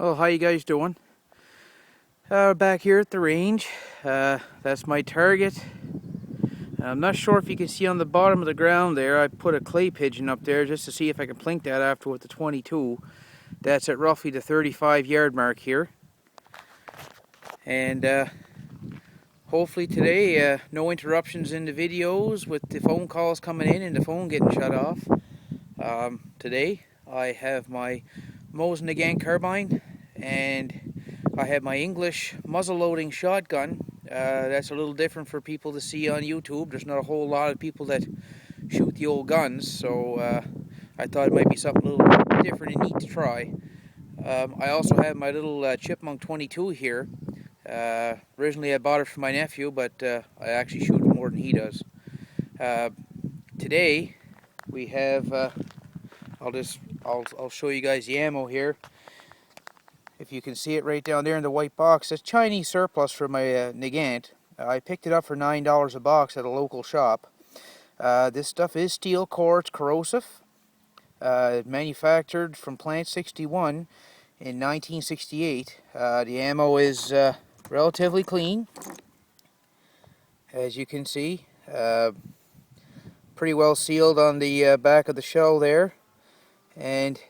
Oh, how you guys doing? Back here at the range. That's my target. I'm not sure if you can see on the bottom of the ground there, I put a clay pigeon up there just to see if I can plink that after with the 22. That's at roughly the 35-yard mark here. And hopefully today, no interruptions in the videos with the phone calls coming in and the phone getting shut off. Today I have my mosin nagant carbine, and I have my English muzzle-loading shotgun. That's a little different for people to see on YouTube. There's not a whole lot of people that shoot the old guns, so I thought it might be something a little different and neat to try. I also have my little Chipmunk 22 here. Originally I bought it for my nephew, but I actually shoot it more than he does. Today we have, I'll show you guys the ammo here. If you can see it right down there in the white box, it's Chinese surplus for my nagant. I picked it up for $9 a box at a local shop. This stuff is steel core, it's corrosive. Manufactured from Plant 61 in 1968. The ammo is relatively clean, as you can see. Pretty well sealed on the back of the shell there. And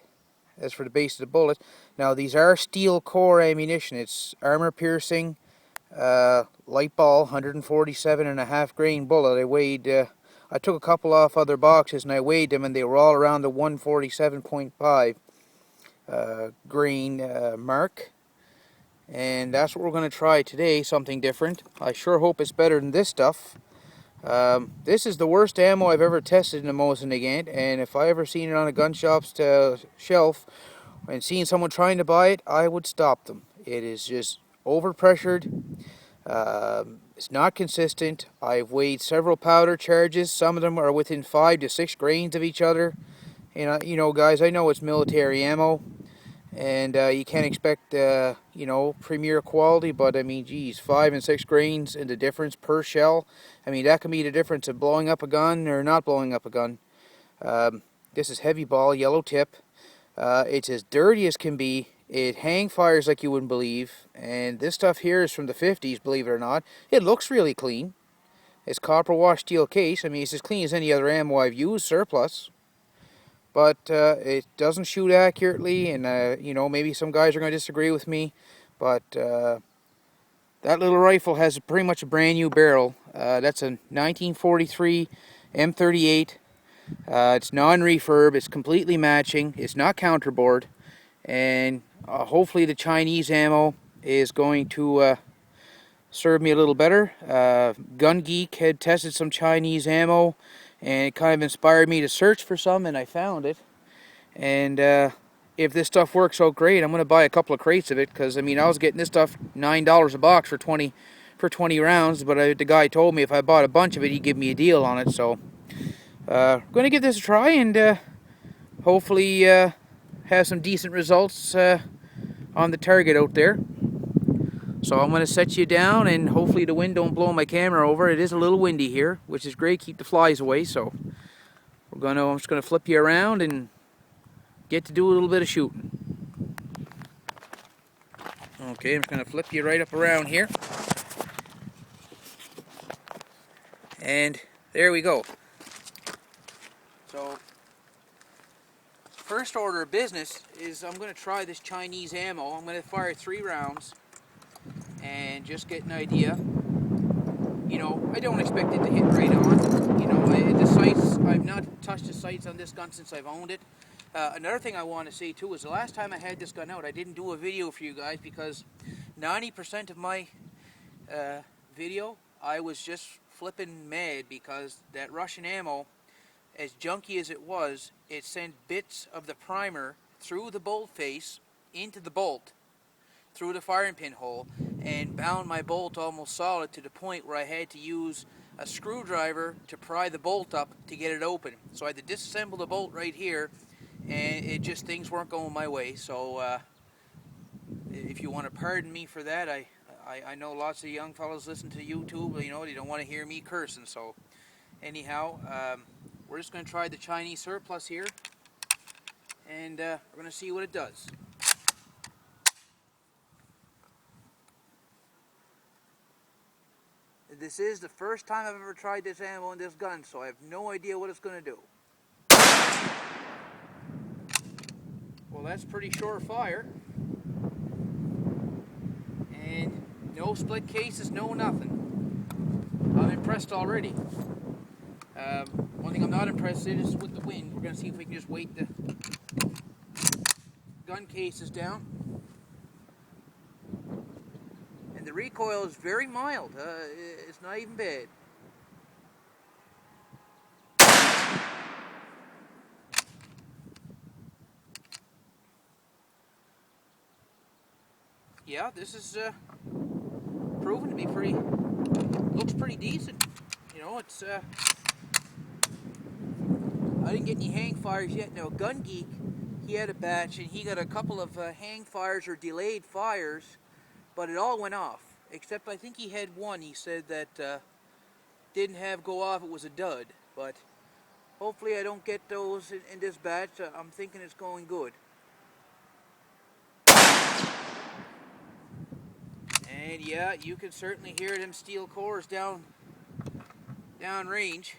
as for the base of the bullet, now these are steel core ammunition. It's armor piercing, light ball, 147.5 grain bullet. I took a couple off other boxes and I weighed them, and they were all around the 147.5 grain mark. And that's what we're going to try today, something different. I sure hope it's better than this stuff. This is the worst ammo I've ever tested in a mosin nagant, and if I ever seen it on a gun shop's shelf and seen someone trying to buy it, I would stop them. It is just overpressured. It's not consistent. I've weighed several powder charges. Some of them are within 5 to 6 grains of each other. And you know, guys, I know it's military ammo, and you can't expect you know, premier quality, but I mean, geez, 5 and 6 grains in the difference per shell. I mean, that can be the difference of blowing up a gun or not blowing up a gun. This is heavy ball, yellow tip. It's as dirty as can be. It hang fires like you wouldn't believe, and this stuff here is from the 50s, believe it or not. It looks really clean. It's copper wash steel case. I mean, it's as clean as any other ammo I've used, surplus. But it doesn't shoot accurately, and you know, maybe some guys are going to disagree with me, but that little rifle has pretty much a brand new barrel. That's a 1943 M38. It's non-refurb, it's completely matching, it's not counterbored, and hopefully the Chinese ammo is going to serve me a little better. Gun Geek had tested some Chinese ammo, and it kind of inspired me to search for some, and I found it. And if this stuff works out great, I'm going to buy a couple of crates of it, because I mean, I was getting this stuff $9 a box for 20 rounds, but the guy told me if I bought a bunch of it, he'd give me a deal on it. So I'm going to give this a try, and hopefully have some decent results on the target out there. So I'm going to set you down, and hopefully the wind don't blow my camera over. It is a little windy here, which is great, keep the flies away. So I'm just going to flip you around and get to do a little bit of shooting. Okay, I'm just going to flip you right up around here. And there we go. So first order of business is I'm going to try this Chinese ammo. I'm going to fire 3 rounds and just get an idea. You know, I don't expect it to hit right on. You know, the sights, I've not touched the sights on this gun since I've owned it. Another thing I want to say too is the last time I had this gun out, I didn't do a video for you guys because 90% of my video, I was just flipping mad because that Russian ammo, as junky as it was, it sent bits of the primer through the bolt face into the bolt, through the firing pin hole, and bound my bolt almost solid to the point where I had to use a screwdriver to pry the bolt up to get it open. So I had to disassemble the bolt right here, and it just, things weren't going my way. So if you want to pardon me for that, I know lots of young fellows listen to YouTube, you know, they don't want to hear me cursing. So anyhow, we're just going to try the Chinese surplus here, and we're going to see what it does. This is the first time I've ever tried this ammo in this gun, so I have no idea what it's going to do. Well, that's pretty sure fire. And no split cases, no nothing. I'm impressed already. One thing I'm not impressed in is with the wind. We're going to see if we can just weight the gun cases down. And the recoil is very mild. It's not even bad. Yeah, this is proven to be looks pretty decent. You know, it's, I didn't get any hang fires yet. Now, Gun Geek, he had a batch and he got a couple of hang fires or delayed fires, but it all went off. Except I think he had one, he said that didn't have go off, it was a dud. But hopefully I don't get those in this batch. I'm thinking it's going good. And yeah, you can certainly hear them steel cores down range.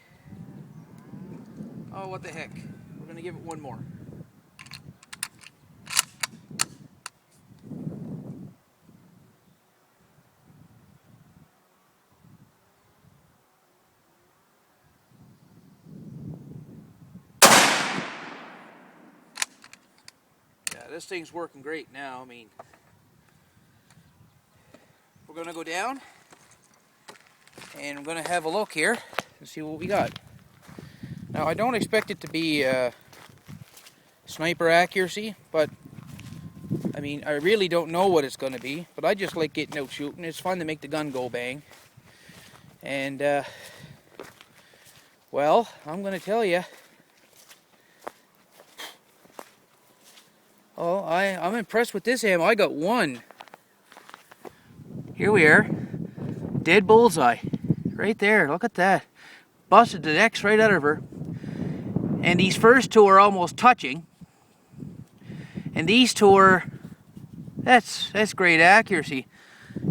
Oh, what the heck. We're going to give it one more. Yeah, this thing's working great now. I mean, we're going to go down and I'm going to have a look here and see what we got. Now, I don't expect it to be sniper accuracy, but I mean, I really don't know what it's going to be, but I just like getting out shooting. It's fun to make the gun go bang. And, well, I'm going to tell you, oh, I'm impressed with this ammo. I got one. Here we are. Dead bullseye. Right there. Look at that. Busted the X right out of her. And these first two are almost touching. And these two are, that's great accuracy.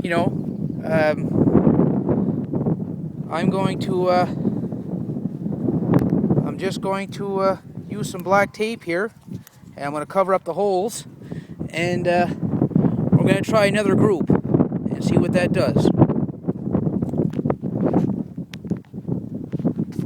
You know, I'm just going to use some black tape here. And I'm going to cover up the holes. And we're going to try another group and see what that does.